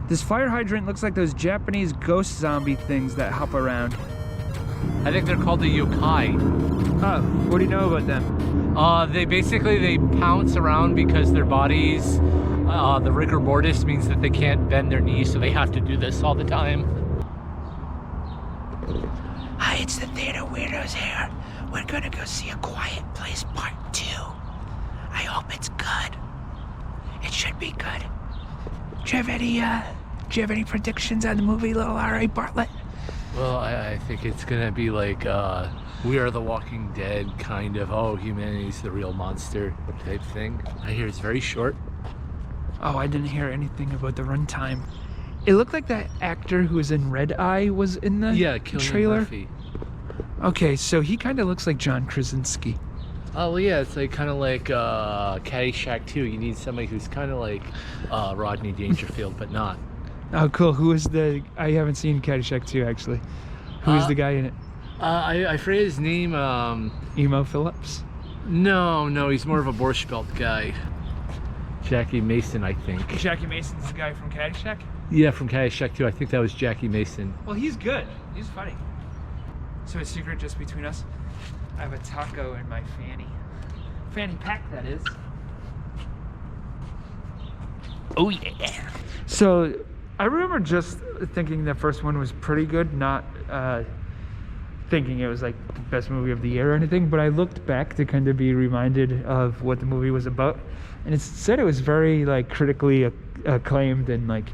This fire hydrant looks like those Japanese ghost zombie things that hop around. I think they're called the yokai. Oh, what do you know about them? They pounce around because their bodies, the rigor mortis means that they can't bend their knees, so they have to do this all the time. Hi, it's the Theater Weirdos here. We're gonna go see A Quiet Place Part 2. I hope it's good. It should be good. Do you have any predictions on the movie, little R.A. Bartlett? Well, I think it's gonna be like We Are the Walking Dead kind of, oh, humanity's the real monster type thing. I hear it's very short. Oh, I didn't hear anything about the runtime. It looked like that actor who was in Red Eye was in the Cillian trailer. Murphy. Okay, so he kind of looks like John Krasinski. Oh, well, yeah, it's like kind of like Caddyshack 2. You need somebody who's kind of like Rodney Dangerfield, but not. Oh, cool. Who is I haven't seen Caddyshack 2, actually. Who is the guy in it? I forget his name. Emo Phillips? No, he's more of a Borscht Belt guy. Jackie Mason, I think. Jackie Mason's the guy from Caddyshack? Yeah, from Caddyshack 2. I think that was Jackie Mason. Well, he's good. He's funny. So a secret just between us? I have a taco in my fanny pack, that is. Oh yeah. So I remember just thinking the first one was pretty good, not thinking it was like the best movie of the year or anything, but I looked back to kind of be reminded of what the movie was about, and it said it was very like critically acclaimed and like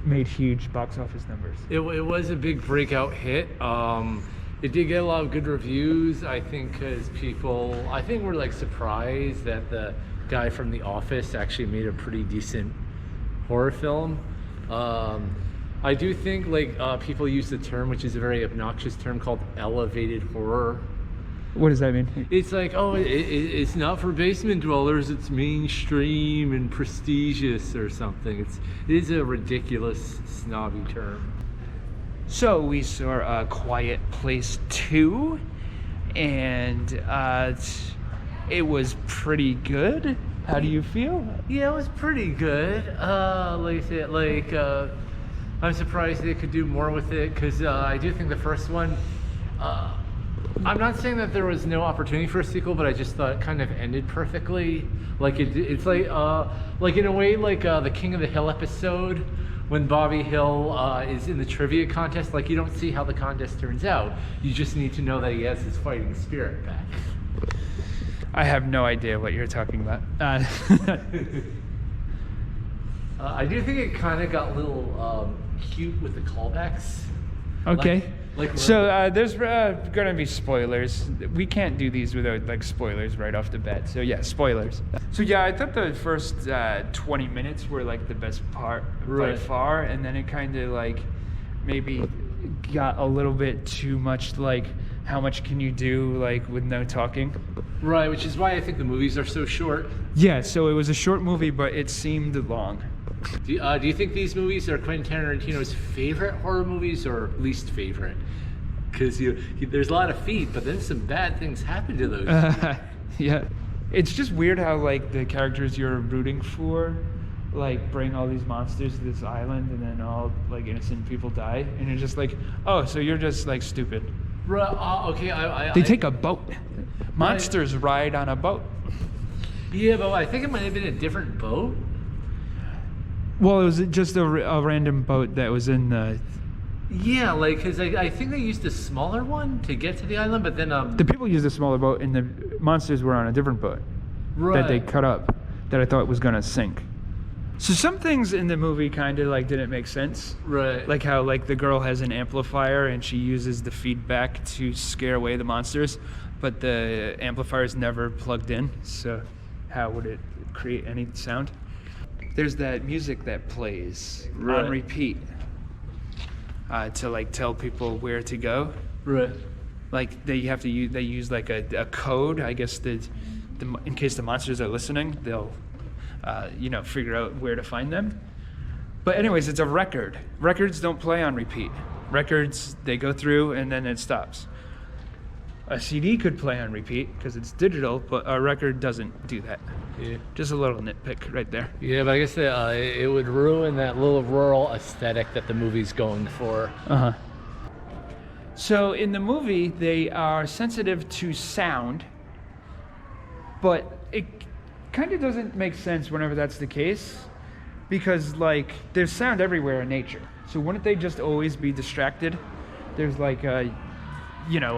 made huge box office numbers. It was a big breakout hit. It did get a lot of good reviews, I think, because people, I think, were like surprised that the guy from The Office actually made a pretty decent horror film. I do think like people use the term, which is a very obnoxious term, called elevated horror. What does that mean? It's like, oh, it's not for basement dwellers, it's mainstream and prestigious or something. It is a ridiculous, snobby term. So we saw A Quiet Place 2, and it was pretty good. How do you feel? Yeah, it was pretty good. Like I said, I'm surprised they could do more with it, because I do think the first one, I'm not saying that there was no opportunity for a sequel, but I just thought it kind of ended perfectly. Like it's like in a way like the King of the Hill episode, when Bobby Hill is in the trivia contest. Like, you don't see how the contest turns out. You just need to know that he has his fighting spirit back. I have no idea what you're talking about. I do think it kind of got a little cute with the callbacks. Okay. So there's gonna be spoilers. We can't do these without like spoilers right off the bat. So yeah, spoilers. So yeah, I thought the first 20 minutes were like the best part by far, and then it kind of like maybe got a little bit too much. Like, how much can you do like with no talking? Right, which is why I think the movies are so short. Yeah, so it was a short movie, but it seemed long. Do you think these movies are Quentin Tarantino's favorite horror movies or least favorite? Because there's a lot of feet, but then some bad things happen to those. Yeah, it's just weird how like the characters you're rooting for, like, bring all these monsters to this island, and then all like innocent people die, and you're just like, oh, so you're just like stupid. Okay, they take a boat. Monsters ride on a boat. Yeah, but I think it might have been a different boat. Well, it was just a random boat that was in the... Yeah, like, because I think they used a smaller one to get to the island, but then... The people used a smaller boat, and the monsters were on a different boat. Right. That they cut up, that I thought was going to sink. So some things in the movie kind of, like, didn't make sense. Right. Like how, like, the girl has an amplifier, and she uses the feedback to scare away the monsters, but the amplifier is never plugged in, so how would it create any sound? There's that music that plays on repeat to like tell people where to go. Right. Like they use like a code. I guess in case the monsters are listening, they'll figure out where to find them. But anyways, it's a record. Records don't play on repeat. Records, they go through and then it stops. A CD could play on repeat because it's digital, but a record doesn't do that. Yeah. Just a little nitpick right there. Yeah, but I guess it would ruin that little rural aesthetic that the movie's going for. Uh-huh. So in the movie, they are sensitive to sound, but it kind of doesn't make sense whenever that's the case, because like there's sound everywhere in nature. So wouldn't they just always be distracted? There's like a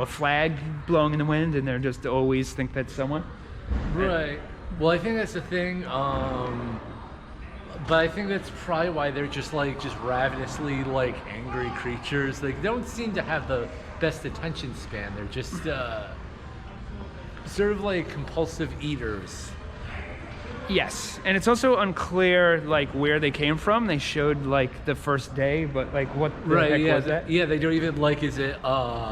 flag blowing in the wind, and they're just always think that's someone. Right. Well, I think that's the thing. But I think that's probably why they're just ravenously angry creatures. They don't seem to have the best attention span. They're just sort of like compulsive eaters. Yes, and it's also unclear where they came from. They showed the first day, but what the heck was that? Yeah, they don't even is it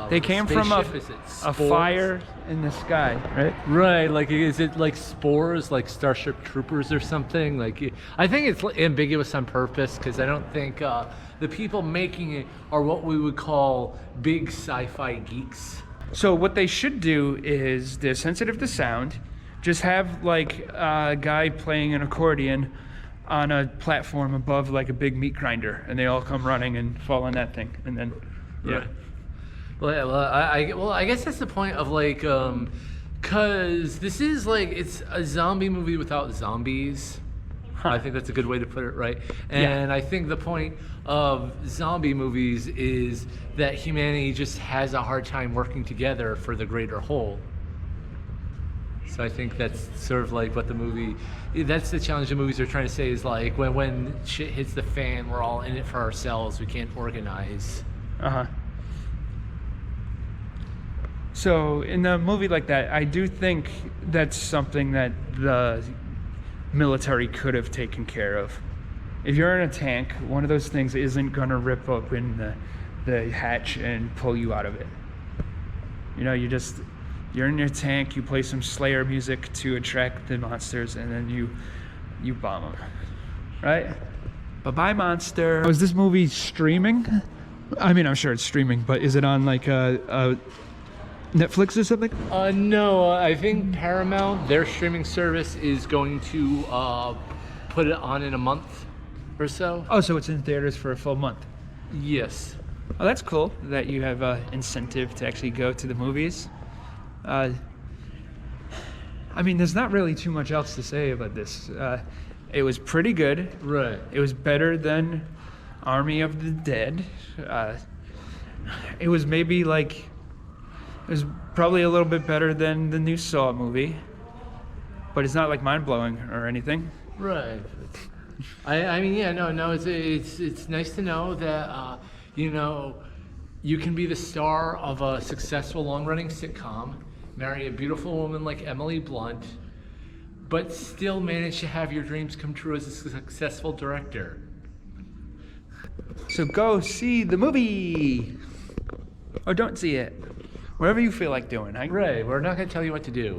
They came from a spores? fire in the sky, right? Right, is it spores, like Starship Troopers or something? I think it's ambiguous on purpose because I don't think the people making it are what we would call big sci-fi geeks. So what they should do is they're sensitive to sound. Just have a guy playing an accordion on a platform above a big meat grinder, and they all come running and fall on that thing, and then yeah. Right. Well, I guess that's the point of cause this is it's a zombie movie without zombies. Huh. I think that's a good way to put it, right? And I think the point of zombie movies is that humanity just has a hard time working together for the greater whole. So I think that's sort of what the movie, that's the challenge the movies are trying to say is when shit hits the fan, we're all in it for ourselves. We can't organize. Uh-huh. So in a movie like that, I do think that's something that the military could have taken care of. If you're in a tank, one of those things isn't going to rip open the hatch and pull you out of it. You're in your tank, you play some Slayer music to attract the monsters, and then you bomb them, right? Bye-bye, monster. Is this movie streaming? I mean, I'm sure it's streaming, but is it on a Netflix or something? No, I think Paramount, their streaming service, is going to put it on in a month or so. Oh, so it's in theaters for a full month. Yes. Oh, that's cool that you have an incentive to actually go to the movies. I mean, there's not really too much else to say about this. It was pretty good. Right. It was better than Army of the Dead. It was maybe it was probably a little bit better than the new Saw movie, but it's not mind-blowing or anything. Right. I mean, yeah, no, it's nice to know that you can be the star of a successful long-running sitcom, marry a beautiful woman like Emily Blunt, but still manage to have your dreams come true as a successful director. So go see the movie, or don't see it. Whatever you feel like doing. Right, we're not going to tell you what to do.